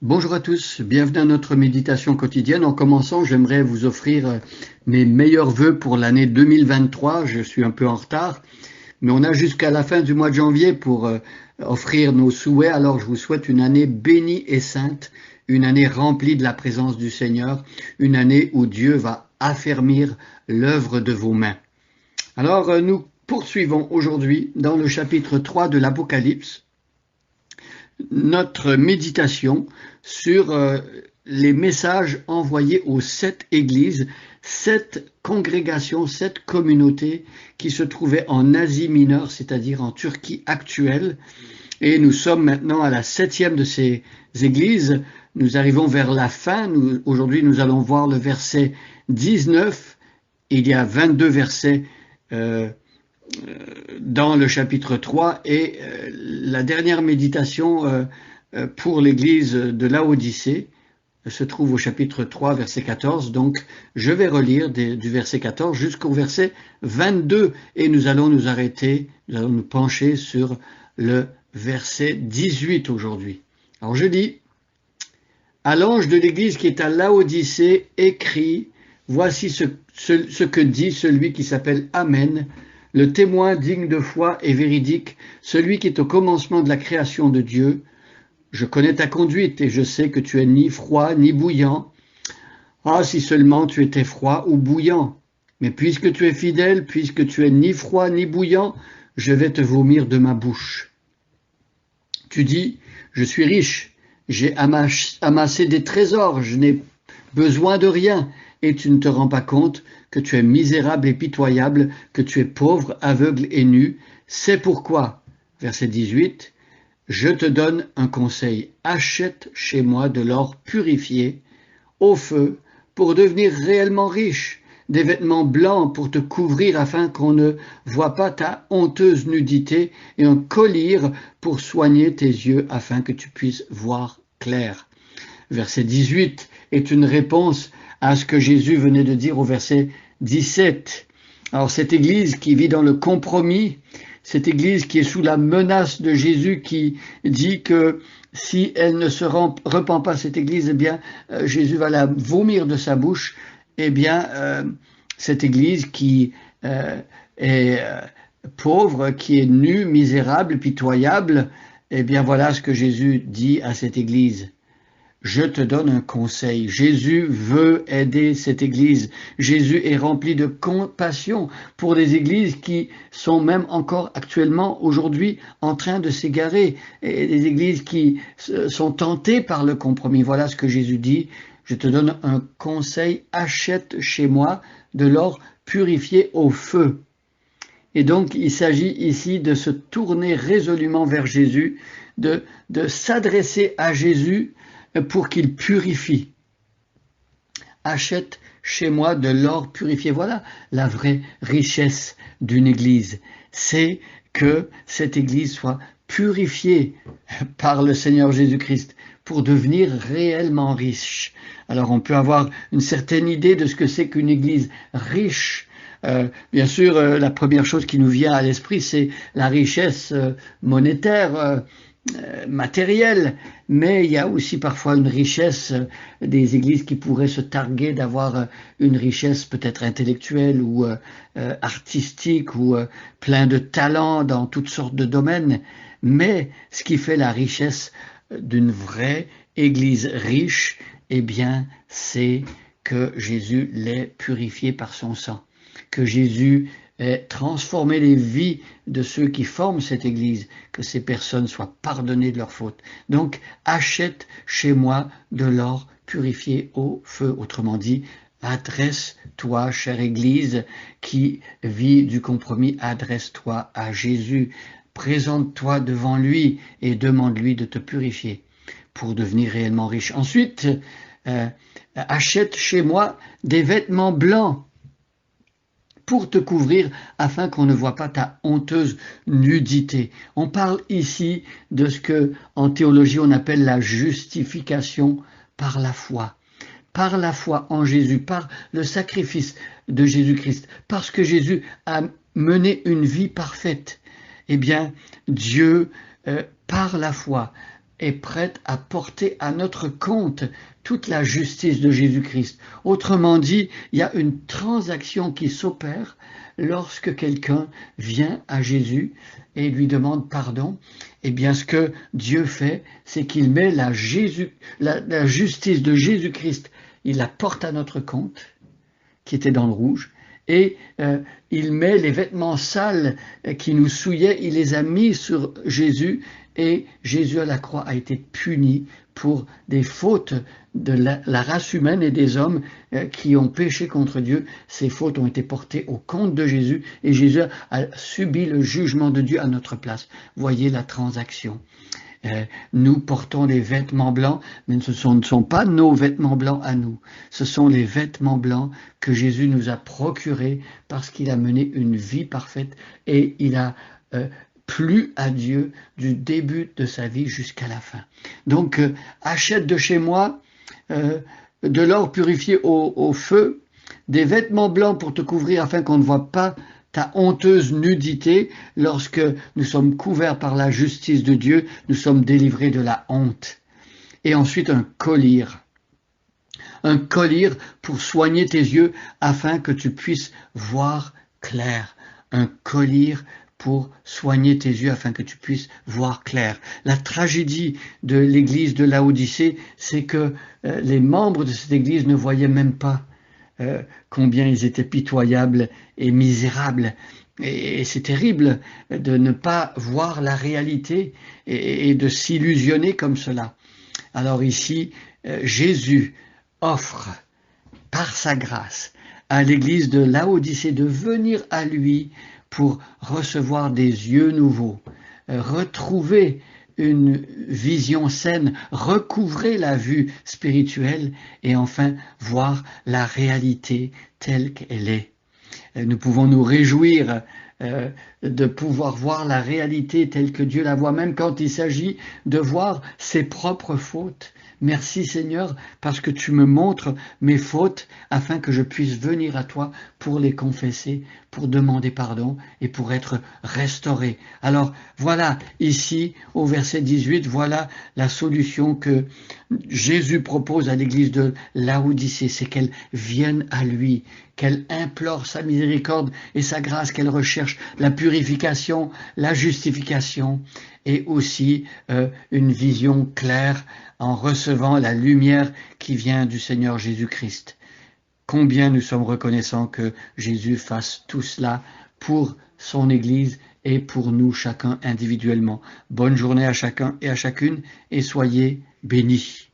Bonjour à tous, bienvenue à notre méditation quotidienne. En commençant, j'aimerais vous offrir mes meilleurs vœux pour l'année 2023. Je suis un peu en retard, mais on a jusqu'à la fin du mois de janvier pour offrir nos souhaits. Alors je vous souhaite une année bénie et sainte, une année remplie de la présence du Seigneur, une année où Dieu va affermir l'œuvre de vos mains. Alors nous poursuivons aujourd'hui dans le chapitre 3 de l'Apocalypse notre méditation sur les messages envoyés aux 7 églises, 7 congrégations, 7 communautés qui se trouvaient en Asie mineure, c'est-à-dire en Turquie actuelle. Et nous sommes maintenant à la 7e de ces églises. Nous arrivons vers la fin. Aujourd'hui, nous allons voir le verset 19. Il y a 22 versets dans le chapitre 3 et la dernière méditation pour l'église de Laodicée se trouve au chapitre 3 verset 14. Donc je vais relire du verset 14 jusqu'au verset 22 et nous allons nous arrêter, nous allons nous pencher sur le verset 18 aujourd'hui. Alors je lis: à l'ange de l'église qui est à Laodicée, écrit: voici ce que dit celui qui s'appelle Amen, le témoin digne de foi et véridique, celui qui est au commencement de la création de Dieu. Je connais ta conduite et je sais que tu es ni froid ni bouillant. Ah, si seulement tu étais froid ou bouillant. Mais puisque tu es fidèle, puisque tu es ni froid ni bouillant, je vais te vomir de ma bouche. Tu dis: je suis riche, j'ai amassé des trésors, je n'ai besoin de rien. Et tu ne te rends pas compte que tu es misérable et pitoyable, que tu es pauvre, aveugle et nu. C'est pourquoi, verset 18, je te donne un conseil. Achète chez moi de l'or purifié au feu pour devenir réellement riche, des vêtements blancs pour te couvrir afin qu'on ne voie pas ta honteuse nudité et un collier pour soigner tes yeux afin que tu puisses voir clair. Verset 18 est une réponse à ce que Jésus venait de dire au verset 17. Alors cette église qui vit dans le compromis, cette église qui est sous la menace de Jésus, qui dit que si elle ne se repent pas, cette église, eh bien Jésus va la vomir de sa bouche. Eh bien cette église qui est pauvre, qui est nue, misérable, pitoyable, eh bien voilà ce que Jésus dit à cette église. Je te donne un conseil. Jésus veut aider cette église. Jésus est rempli de compassion pour des églises qui sont même encore actuellement aujourd'hui en train de s'égarer, et des églises qui sont tentées par le compromis. Voilà ce que Jésus dit. Je te donne un conseil. Achète chez moi de l'or purifié au feu. Et donc il s'agit ici de se tourner résolument vers Jésus, de s'adresser à Jésus pour qu'il purifie. Achète chez moi de l'or purifié. Voilà la vraie richesse d'une église. C'est que cette église soit purifiée par le Seigneur Jésus-Christ pour devenir réellement riche. Alors on peut avoir une certaine idée de ce que c'est qu'une église riche. Bien sûr, la première chose qui nous vient à l'esprit, c'est la richesse monétaire, matériel, mais il y a aussi parfois une richesse des églises qui pourraient se targuer d'avoir une richesse peut-être intellectuelle ou artistique ou plein de talents dans toutes sortes de domaines. Mais ce qui fait la richesse d'une vraie église riche, eh bien, c'est que Jésus l'ait purifié par son sang, que Jésus ait transformé les vies de ceux qui forment cette église, que ces personnes soient pardonnées de leurs fautes. Donc, achète chez moi de l'or purifié au feu. Autrement dit, adresse-toi, chère église qui vit du compromis, adresse-toi à Jésus. Présente-toi devant lui et demande-lui de te purifier pour devenir réellement riche. Ensuite, achète chez moi des vêtements blancs pour te couvrir afin qu'on ne voie pas ta honteuse nudité. On parle ici de ce que en théologie on appelle la justification par la foi. Par la foi en Jésus, par le sacrifice de Jésus-Christ, parce que Jésus a mené une vie parfaite. Eh bien, Dieu, par la foi, est prête à porter à notre compte toute la justice de Jésus-Christ. Autrement dit, il y a une transaction qui s'opère lorsque quelqu'un vient à Jésus et lui demande pardon. Eh bien, ce que Dieu fait, c'est qu'il met la justice de Jésus-Christ, il la porte à notre compte, qui était dans le rouge, et il met les vêtements sales qui nous souillaient, il les a mis sur Jésus, et Jésus à la croix a été puni pour des fautes de la race humaine et des hommes qui ont péché contre Dieu. Ces fautes ont été portées au compte de Jésus, et Jésus a subi le jugement de Dieu à notre place. Voyez la transaction. Nous portons des vêtements blancs, mais ce ne sont pas nos vêtements blancs à nous. Ce sont les vêtements blancs que Jésus nous a procurés parce qu'il a mené une vie parfaite et il a plu à Dieu du début de sa vie jusqu'à la fin. Donc, achète de chez moi de l'or purifié au feu, des vêtements blancs pour te couvrir afin qu'on ne voit pas ta honteuse nudité. Lorsque nous sommes couverts par la justice de Dieu, nous sommes délivrés de la honte. Et ensuite un collier pour soigner tes yeux afin que tu puisses voir clair. Un collier pour soigner tes yeux afin que tu puisses voir clair. La tragédie de l'église de Laodicée, c'est que les membres de cette église ne voyaient même pas combien ils étaient pitoyables et misérables. Et c'est terrible de ne pas voir la réalité et de s'illusionner comme cela. Alors ici, Jésus offre par sa grâce à l'église de Laodicée de venir à lui pour recevoir des yeux nouveaux, retrouver une vision saine, recouvrer la vue spirituelle et enfin voir la réalité telle qu'elle est. Nous pouvons nous réjouir de pouvoir voir la réalité telle que Dieu la voit, même quand il s'agit de voir ses propres fautes. Merci Seigneur, parce que tu me montres mes fautes afin que je puisse venir à toi pour les confesser, pour demander pardon et pour être restauré. Alors voilà, ici au verset 18, voilà la solution que Jésus propose à l'église de Laodicée, c'est qu'elle vienne à lui, qu'elle implore sa miséricorde et sa grâce, qu'elle recherche la purification, la justification et aussi une vision claire en recevant la lumière qui vient du Seigneur Jésus-Christ. Combien nous sommes reconnaissants que Jésus fasse tout cela pour son Église et pour nous chacun individuellement. Bonne journée à chacun et à chacune et soyez bénis.